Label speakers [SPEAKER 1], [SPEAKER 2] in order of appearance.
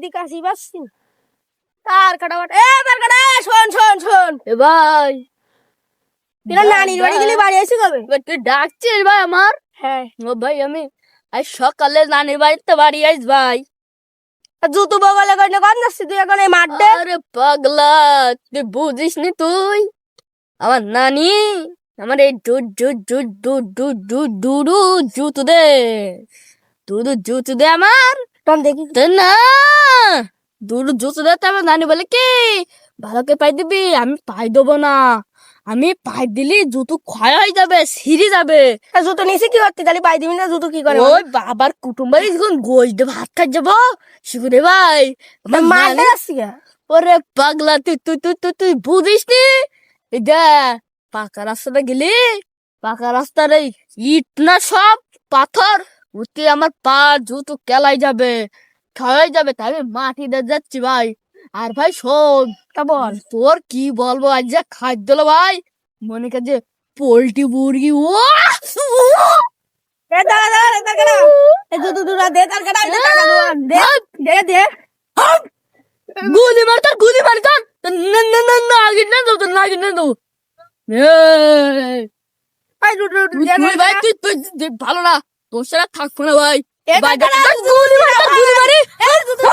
[SPEAKER 1] এদিকে আসি পাচ্ছি তার কাটা তার কাটা শোন
[SPEAKER 2] এ ভাই
[SPEAKER 1] তোরা নানির বাড়ি গেলে বাড়ি আসি কবে?
[SPEAKER 2] তুই ডাকছিস ভাই আমার?
[SPEAKER 1] হ্যাঁ।
[SPEAKER 2] ও ভাই আমি আজ সকালে নানির বাড়িতে বাড়ি আইস ভাই।
[SPEAKER 1] জুতো বগলে করে কন যাচ্ছি তুই এখন এই মাঠে?
[SPEAKER 2] আরে পাগলা, তুই বুঝিস নি তুই আমার নানি আমার এই দুডু জুতো দে, দুডু জুতো দে আমার
[SPEAKER 1] টন দেখি
[SPEAKER 2] না, দুডু জুতো দে। তো আমার নানি বলে কি ভালো করে পাই দিবি, আমি পাই দেবো না, আমি পাই দিলি জুতো ক্ষয় হয়ে যাবে, ছিঁড়ে যাবে।
[SPEAKER 1] জুতো নিয়েছি কি করতে তাহলে পাই দিবি না জুতো কি করে?
[SPEAKER 2] ওই বাবার কুটুম বাড়ি যখন গোশ দিয়ে ভাত খাই যাবো শিখুরে ভাই আমার
[SPEAKER 1] মাঠে
[SPEAKER 2] নানি।
[SPEAKER 1] যাচ্ছি গা।
[SPEAKER 2] ওরে পাগলা তুই তুই তুই তুই তুই বুঝিস নি, এই যে পাকা রাস্তাটা গেলি, পাকা রাস্তার এই ইট না সব পাথর, উঠে আমার পা জুতো কেলাই যাবে, ক্ষয় যাবে, তাই আমি মাটিতে যাচ্ছি ভাই। আর ভাই শোন,
[SPEAKER 1] তা বল।
[SPEAKER 2] তোর কি বলবো, আজ যা খাদ্য হলো ভাই, মনে কর যে পোল্ট্রি মুরগি ও
[SPEAKER 1] দাঁড়া এই জুতো দুরা দে তার কাটা টাকা দোয়ান দে
[SPEAKER 2] গুলি মার তোর, গুলি মার তোর, না না না না আগে না দাও, তোর নাগিন না দাও।
[SPEAKER 1] ভাই জুতো
[SPEAKER 2] তুই ভাই তুই তুই ভালো না, তোর সাথে থাকবো না ভাই।
[SPEAKER 1] এ
[SPEAKER 2] ভাই
[SPEAKER 1] টাকা
[SPEAKER 2] গুলি মার তোর, গুলি মারি।
[SPEAKER 1] জুতো